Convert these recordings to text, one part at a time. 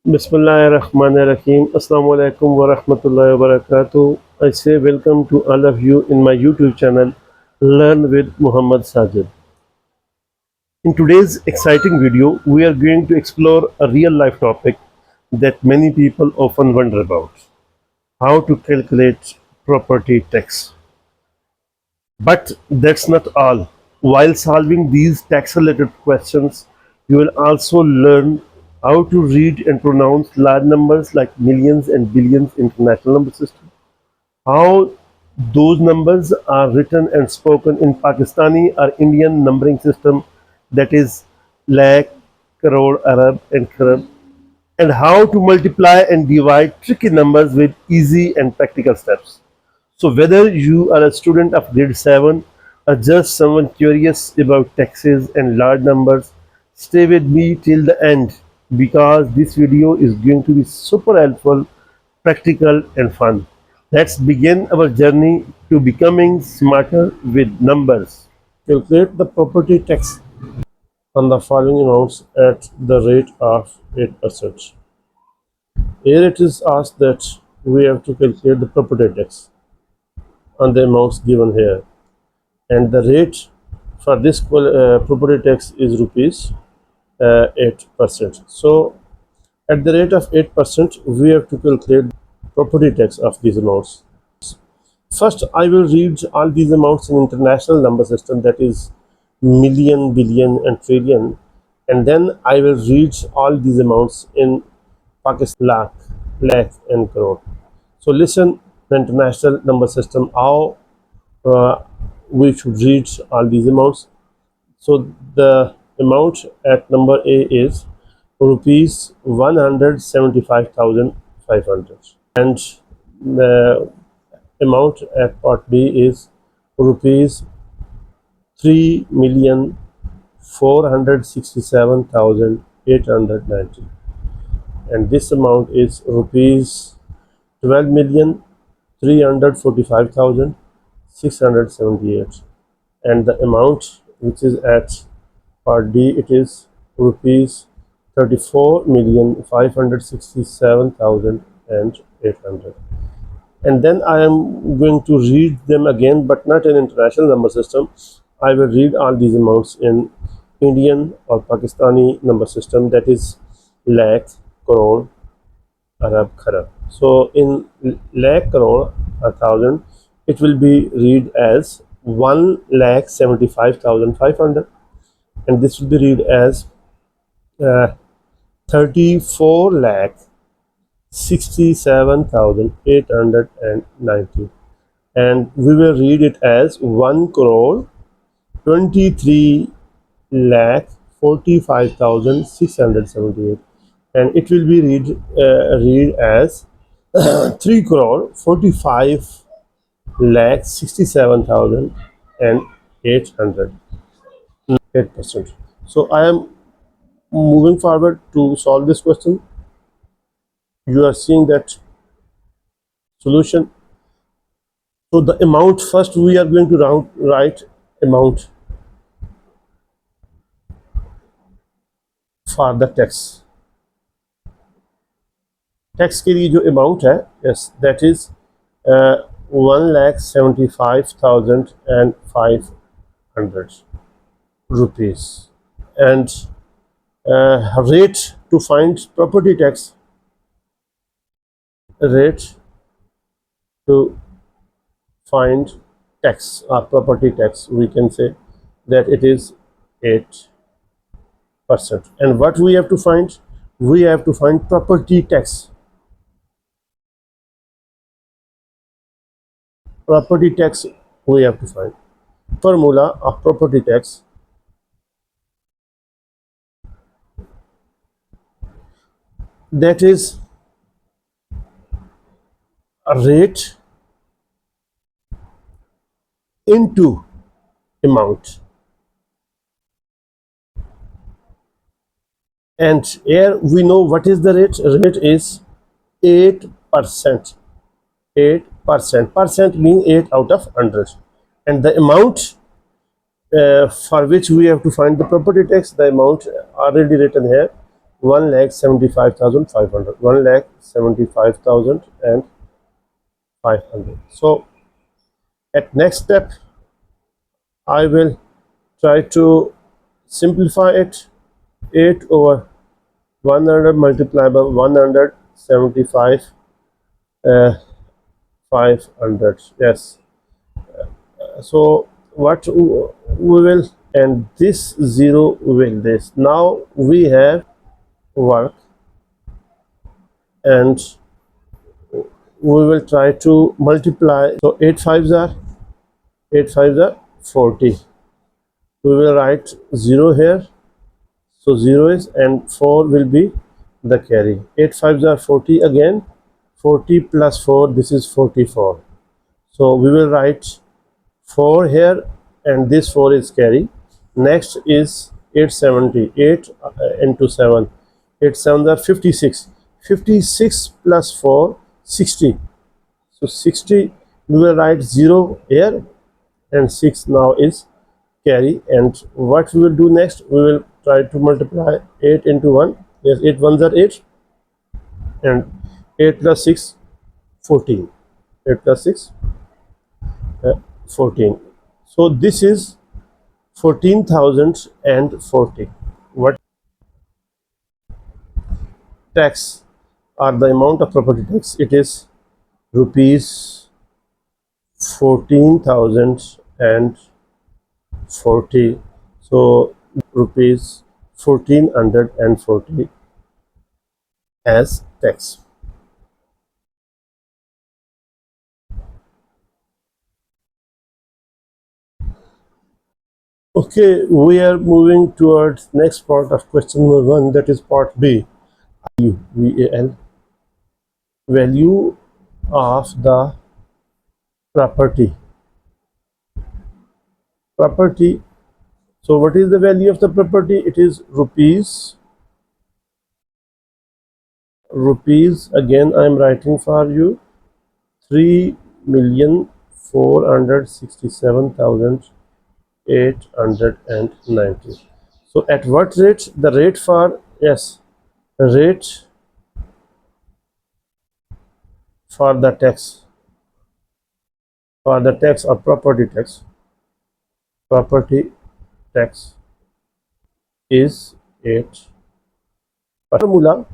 Bismillahirrahmanirrahim. Assalamu alaikum wa rahmatullahi wa barakatuh. I say welcome to all of you in my YouTube channel, Learn with Muhammad Sajid. In today's exciting video, we are going to explore a real life topic that many people often wonder about: how to calculate property tax. But that's not all. While solving these tax related questions, you will also learn how to read and pronounce large numbers like millions and billions international number system, how those numbers are written and spoken in Pakistani or Indian numbering system, that is Lakh, Crore, Arab and Crore, and how to multiply and divide tricky numbers with easy and practical steps. So, whether you are a student of grade 7 or just someone curious about taxes and large numbers, stay with me till the end because this video is going to be super helpful, practical, and fun. Let's begin our journey to becoming smarter with numbers. Calculate the property tax on the following amounts at the rate of 8%. Here it is asked that we have to calculate the property tax on the amounts given here, and the rate for this property tax is rupees 8%. So at the rate of 8%, we have to calculate property tax of these amounts. First, I will read all these amounts in international number system, that is million, billion, and trillion, and then I will read all these amounts in Pakistan, lakh, and crore. So listen, the international number system, how we should read all these amounts. So the amount at number A is rupees 175,500, and the amount at part B is rupees 3,467,890, and this amount is rupees 12,345,678, and the amount which is at part D, it is rupees 34,567,800. And then I am going to read them again, but not in international number system. I will read all these amounts in Indian or Pakistani number system, that is lakh, crore, Arab, Kharab. So in lakh, crore, 1,000, it will be read as 1,75,500, and this will be read as 34 lakh 67,890, and we will read it as 1 crore 23 lakh 45,678, and it will be read as 3 crore 45 lakh 67,800, 8%. So I am moving forward to solve this question. You are seeing that solution. So the amount, first we are going to write amount for the tax. Tax के लिए जो amount है, yes, that is 1,75,500 rupees, and rate to find property tax. Rate to find tax or property tax, we can say that it is 8%. And what we have to find? We have to find property tax. Property tax we have to find. Formula of property tax: that is a rate into amount, and here we know what is the rate. Rate is 8%. 8%. Percent means 8 out of 100, and the amount for which we have to find the property tax, the amount already written here, 1,75,500. 1,75,500. So at next step, I will try to simplify it. 8 over 100 multiplied by 175, 500. Yes. So what we will, and this 0 will this. Now we have work, and we will try to multiply. So 8 fives are 40. We will write 0 here. So 0 is, and 4 will be the carry. 8 fives are 40 again. 40 plus 4, this is 44. So we will write 4 here, and this 4 is carry. Next is 870. 8 into 7. 8 7 are 56. 56 plus 4, 60. So 60, we will write 0 here, and 6 now is carry. And what we will do next, we will try to multiply 8 into 1. Yes, 8 ones are 8, and 8 plus 6, 14. 8 plus 6, 14. So this is 14,040. What tax or the amount of property tax? It is rupees 14,040. So rupees 1,440 as tax. Okay, we are moving towards next part of question number 1, that is part B. VAL, value of the property. Property. So what is the value of the property? It is rupees. Again, I am writing for you 3,467,890. So at what rate? The rate for, yes, rate for the tax, or property tax is 8. Formula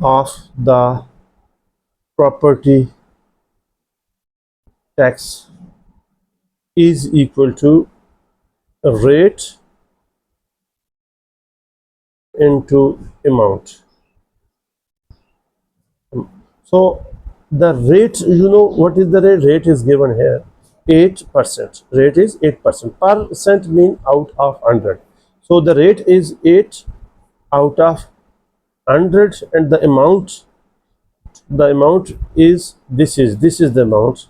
of the property tax is equal to rate into amount. So the rate, you know what is the rate? Rate is given here 8%. Rate is 8%. Percent mean out of 100. So the rate is 8 out of 100, and the amount is, this is the amount.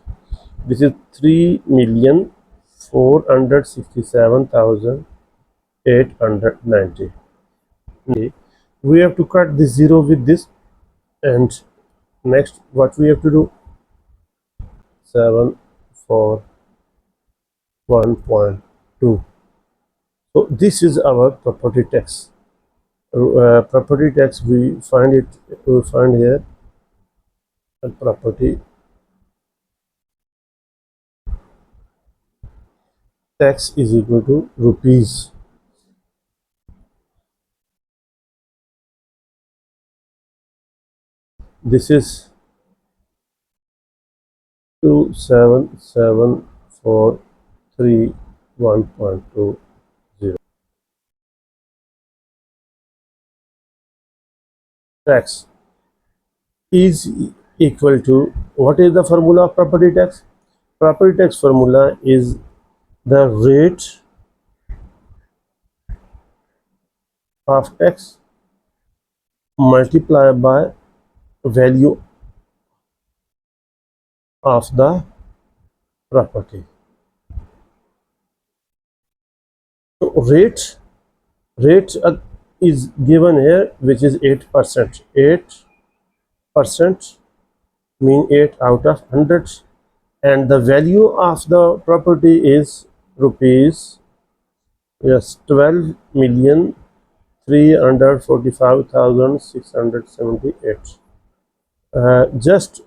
This is 3,467,890. We have to cut this 0 with this, and next what we have to do, 741.2. So this is our property tax. Property tax, we find here, property tax is equal to rupees. This is 27741.20. Tax is equal to, what is the formula of property tax? Property tax formula is the rate of tax multiplied by value of the property. So rate is given here, which is 8%. 8% mean 8 out of 100, and the value of the property is rupees Yes, 12,345,678. Just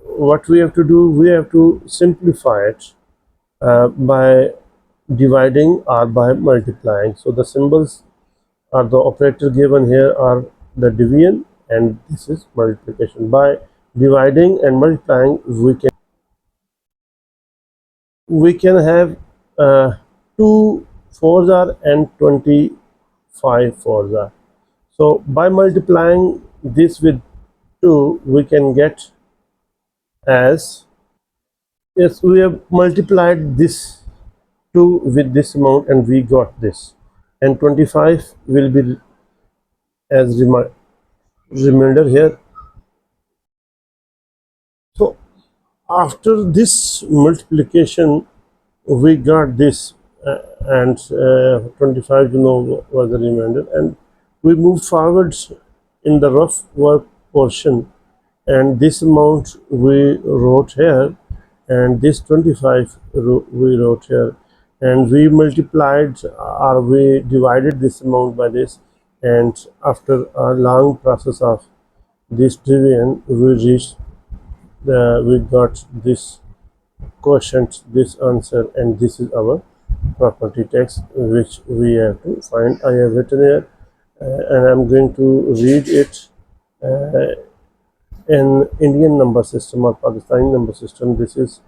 what we have to do, we have to simplify it by dividing or by multiplying. So the symbols are the operator given here are the division, and this is multiplication. By dividing and multiplying, we can have uh, 2 fours are and 25 fours are. So by multiplying this with 2, we can get as, yes, we have multiplied this 2 with this amount and we got this, and 25 will be as remainder here. So after this multiplication we got this, and 25 was the remainder, and we moved forward in the rough work portion, and this amount we wrote here, and this 25 we wrote here, and we multiplied or we divided this amount by this, and after a long process of this division we reached we got this quotient, this answer, and this is our property tax which we have to find. I have written here, and I'm going to read it in Indian number system or Pakistani number system. This is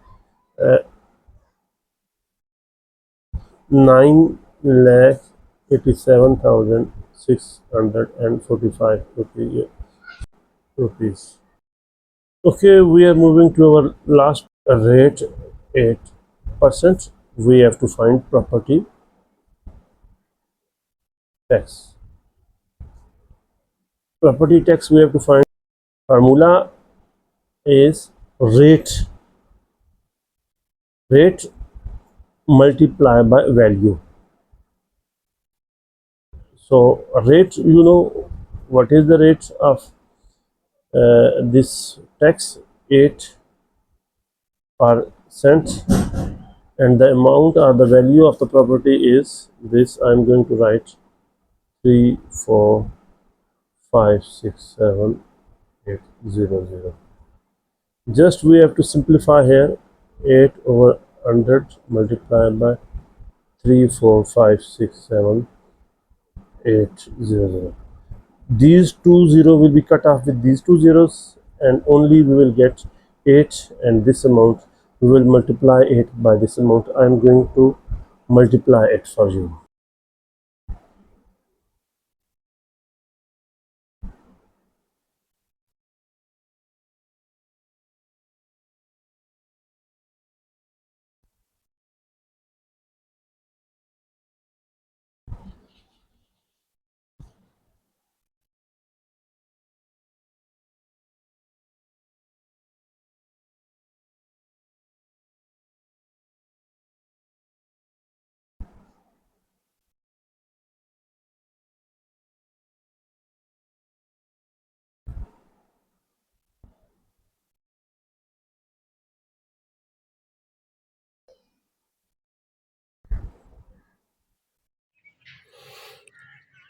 9,87,645 rupees. Okay, we are moving to our last rate, 8%. We have to find property tax. Property tax we have to find. Formula is rate multiplied by value. So rate, what is the rate of this tax? 8%, and the amount or the value of the property is this. I'm going to write 3, 4, 5, 6, 7, 8, 0, 0. Just we have to simplify here. 8 over 100 multiplied by 3, 4, 5, 6, 7, 8, 0, 0. These two zero will be cut off with these two zeros, and only we will get 8, and this amount we will multiply it by this amount. I am going to multiply it for you.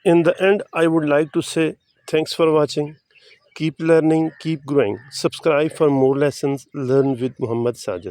In the end, I would like to say thanks for watching. Keep learning, keep growing. Subscribe for more lessons. Learn with Muhammad Sajid.